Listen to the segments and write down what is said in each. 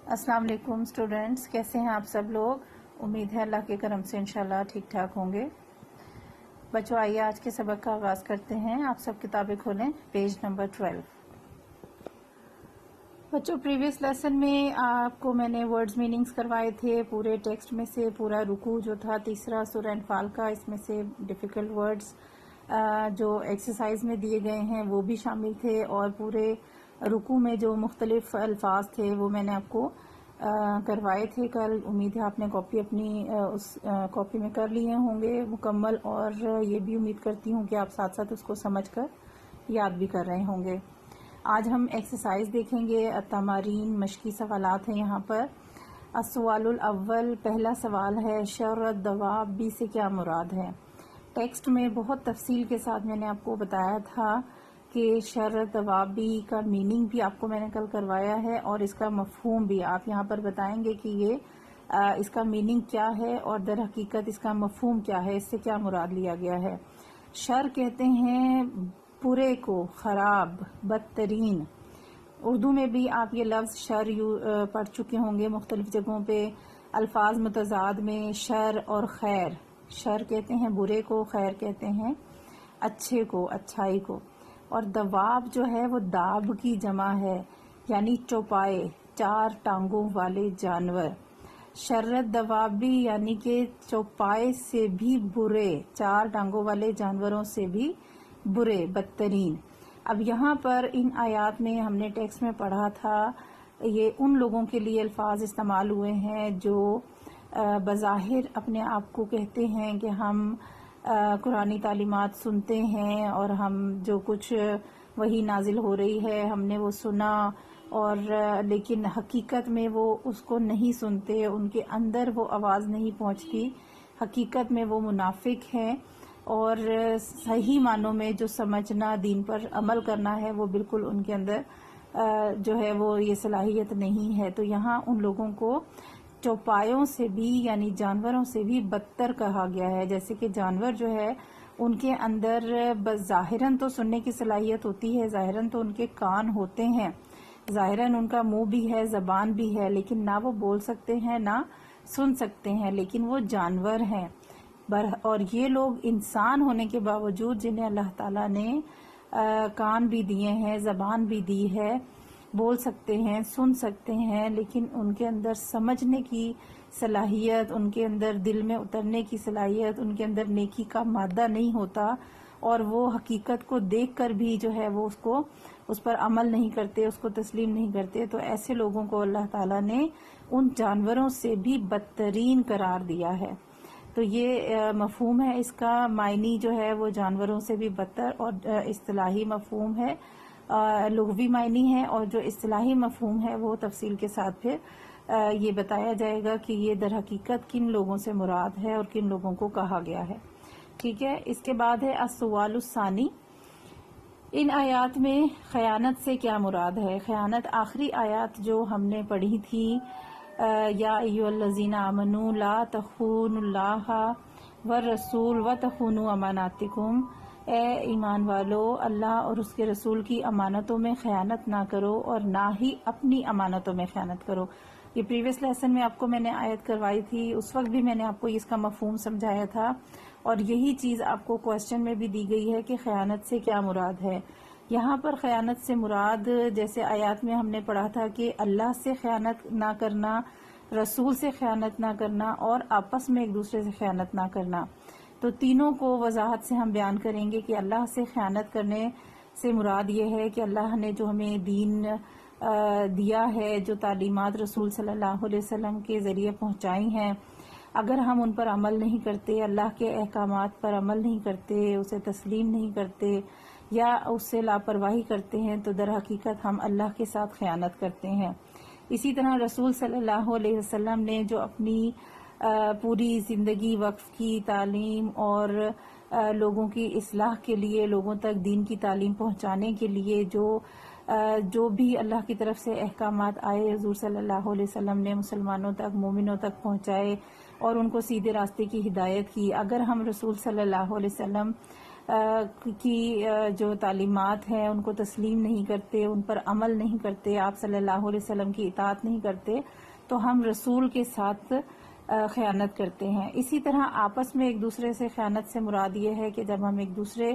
अस्सलाम वालेकुम स्टूडेंट्स, कैसे हैं आप सब लोग। उम्मीद है अल्लाह के करम से इंशाल्लाह ठीक ठाक होंगे। बच्चों आइए आज के सबक का आगाज़ करते हैं। आप सब किताबें खोलें, पेज नंबर 12। बच्चों प्रीवियस लेसन में आपको मैंने वर्ड्स मीनिंग्स करवाए थे। पूरे टेक्स्ट में से पूरा रुकू जो था तीसरा सूरह अनफाल का, इसमें से डिफ़िकल्ट वर्ड्स जो एक्सरसाइज में दिए गए हैं वो भी शामिल थे, और पूरे रुकू में जो मुख्तलिफ अल्फाज थे वो मैंने आपको करवाए थे कल। उम्मीद है आपने कॉपी अपनी उस कॉपी में कर लिए होंगे मुकम्मल, और ये भी उम्मीद करती हूँ कि आप साथ साथ उसको समझकर याद भी कर रहे होंगे। आज हम एक्सरसाइज देखेंगे। तमारीन मशकी सवालात हैं यहाँ पर। अस्सवालुल अव्वल, पहला सवाल है शर दवाब बी से क्या मुराद है। टेक्स्ट में बहुत तफसील के साथ मैंने आपको बताया था कि शर दवाबी का मीनिंग भी आपको मैंने कल करवाया है, और इसका मफहूम भी आप यहाँ पर बताएंगे कि ये इसका मीनिंग क्या है और दर हकीकत इसका मफहूम क्या है, इससे क्या मुराद लिया गया है। शर कहते हैं बुरे को, खराब, बदतरीन। उर्दू में भी आप ये लफ्ज़ शर पढ़ चुके होंगे मुख्तलिफ जगहों पे। अल्फाज मुतजाद में शर और खैर, शर कहते हैं बुरे को, खैर कहते हैं अच्छे को, अच्छाई को। और दवाब जो है वो दाब की जमा है, यानी चौपाए, चार टांगों वाले जानवर। शर्रत दवाबी यानी कि चौपाए से भी बुरे, चार टांगों वाले जानवरों से भी बुरे, बदतरीन। अब यहाँ पर इन आयात में हमने टेक्स्ट में पढ़ा था, ये उन लोगों के लिए अल्फाज इस्तेमाल हुए हैं जो बज़ाहिर अपने आप को कहते हैं कि हम कुरानी तालीमात सुनते हैं, और हम जो कुछ वही नाजिल हो रही है हमने वो सुना, और लेकिन हकीकत में वो उसको नहीं सुनते, उनके अंदर वो आवाज़ नहीं पहुंचती। हकीकत में वो मुनाफिक हैं, और सही मानों में जो समझना, दीन पर अमल करना है, वो बिल्कुल उनके अंदर जो है वो ये सलाहियत नहीं है। तो यहाँ उन लोगों को चौपायों से भी यानी जानवरों से भी बदतर कहा गया है। जैसे कि जानवर जो है उनके अंदर ज़ाहिरन तो सुनने की सलाहियत होती है, ज़ाहिरन तो उनके कान होते हैं, ज़ाहिरन उनका मुंह भी है, ज़बान भी है, लेकिन ना वो बोल सकते हैं ना सुन सकते हैं, लेकिन वो जानवर हैं। और ये लोग इंसान होने के बावजूद, जिन्हें अल्लाह ताला ने कान भी दिए हैं, ज़बान भी दी है, बोल सकते हैं, सुन सकते हैं, लेकिन उनके अंदर समझने की सलाहियत, उनके अंदर दिल में उतरने की सलाहियत, उनके अंदर नेकी का मादा नहीं होता, और वो हकीकत को देखकर भी जो है वो उस पर अमल नहीं करते, उसको तस्लीम नहीं करते। तो ऐसे लोगों को अल्लाह ताला ने उन जानवरों से भी बदतरीन करार दिया है। तो ये मफहूम है, इसका मायनी जो है वो जानवरों से भी बदतर, और इस्तिलाही मफहूम है, लुग़वी मायनी है, और जो इस्तिलाही मफहूम है वो तफसील के साथ फिर ये बताया जाएगा कि ये दर हकीकत किन लोगों से मुराद है और किन लोगों को कहा गया है। ठीक है, इसके बाद है अस्सवालुस्सानी, इन आयात में खयानत से क्या मुराद है। खयानत आखिरी आयत जो हमने पढ़ी थी, या अय्युहल्लज़ीना आमनू ला तख़ूनुल्लाह व रसूल व तख़ूनु अमानातिकुम, ए ईमान वालो अल्लाह और उसके रसूल की अमानतों में खयानत ना करो, और ना ही अपनी अमानतों में खयानत करो। ये प्रीवियस लेसन में आपको मैंने आयत करवाई थी, उस वक्त भी मैंने आपको इसका मफहूम समझाया था, और यही चीज़ आपको क्वेश्चन में भी दी गई है कि खयानत से क्या मुराद है। यहाँ पर खयानत से मुराद, जैसे आयत में हमने पढ़ा था कि अल्लाह से खयानत ना करना, रसूल से खयानत ना करना, और आपस में एक दूसरे से खयानत ना करना। तो तीनों को वजाहत से हम बयान करेंगे कि अल्लाह से खयानत करने से मुराद ये है कि अल्लाह ने जो हमें दीन दिया है, जो तालीमात रसूल सल्लल्लाहु अलैहि वसल्लम के ज़रिए पहुँचाई हैं, अगर हम उन पर अमल नहीं करते, अल्लाह के अहकामात पर अमल नहीं करते, उसे तस्लीम नहीं करते या उससे लापरवाही करते हैं, तो दर हकीकत हम अल्लाह के साथ खयानत करते हैं। इसी तरह रसूल सल्लल्लाहु अलैहि वसल्लम ने जो अपनी पूरी ज़िंदगी वक्फ की, तालीम और लोगों की इस्लाह के लिए, लोगों तक दीन की तालीम पहुंचाने के लिए जो भी अल्लाह की तरफ से अहकामात आए, हुज़ूर सल्लल्लाहु अलैहि वसल्लम ने मुसलमानों तक, मोमिनों तक पहुंचाए और उनको सीधे रास्ते की हिदायत की। अगर हम रसूल सल्लल्लाहु अलैहि वसल्लम کی جو تعلیمات ہیں ان کو تسلیم نہیں کرتے، ان پر عمل نہیں کرتے، آپ صلی اللہ علیہ وسلم کی اطاعت نہیں کرتے، تو ہم رسول کے ساتھ خیانت کرتے ہیں۔ اسی طرح آپس میں ایک دوسرے سے خیانت سے مراد یہ ہے کہ جب ہم ایک دوسرے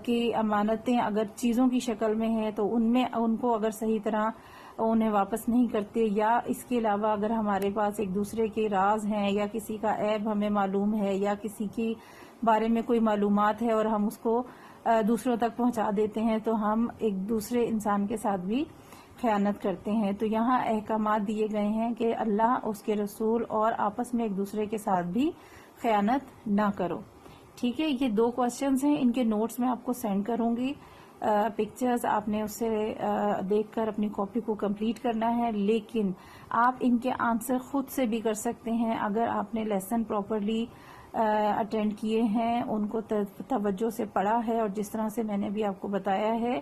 کی امانتیں اگر چیزوں کی شکل میں ہیں تو ان کو اگر صحیح طرح انہیں واپس نہیں کرتے، یا اس کے علاوہ اگر ہمارے پاس ایک دوسرے کے راز ہیں یا کسی کا عیب ہمیں معلوم ہے یا کسی کی بارے میں کوئی معلومات ہے اور ہم اس کو دوسروں تک پہنچا دیتے ہیں تو ہم ایک دوسرے انسان کے ساتھ بھی خیانت کرتے ہیں۔ تو یہاں احکامات دیے گئے ہیں کہ اللہ، اس کے رسول اور آپس میں ایک دوسرے کے ساتھ بھی خیانت نہ کرو۔ ٹھیک ہے، یہ 2 کوسچنز ہیں، ان کے نوٹس میں آپ کو سینڈ کروں گی، پکچرز آپ نے اسے دیکھ کر اپنی کاپی کو کمپلیٹ کرنا ہے، لیکن آپ ان کے آنسر خود سے بھی کر سکتے ہیں اگر آپ نے لیسن پراپرلی اٹینڈ کیے ہیں، ان کو توجہ سے پڑھا ہے، اور جس طرح سے میں نے بھی آپ کو بتایا ہے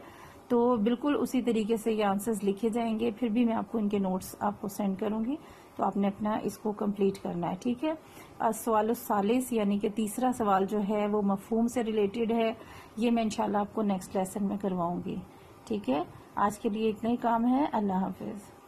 تو بالکل اسی طریقے سے یہ آنسرز لکھے جائیں گے۔ پھر بھی میں آپ کو ان کے نوٹس آپ کو سینڈ کروں گی، تو آپ نے اپنا اس کو کمپلیٹ کرنا ہے۔ ٹھیک ہے، سوال الثالث یعنی کہ تیسرا سوال جو ہے وہ مفہوم سے ریلیٹڈ ہے، یہ میں انشاءاللہ آپ کو نیکسٹ لیسن میں کرواؤں گی۔ ٹھیک ہے، آج کے لیے اتنا ہی کام ہے۔ اللہ حافظ۔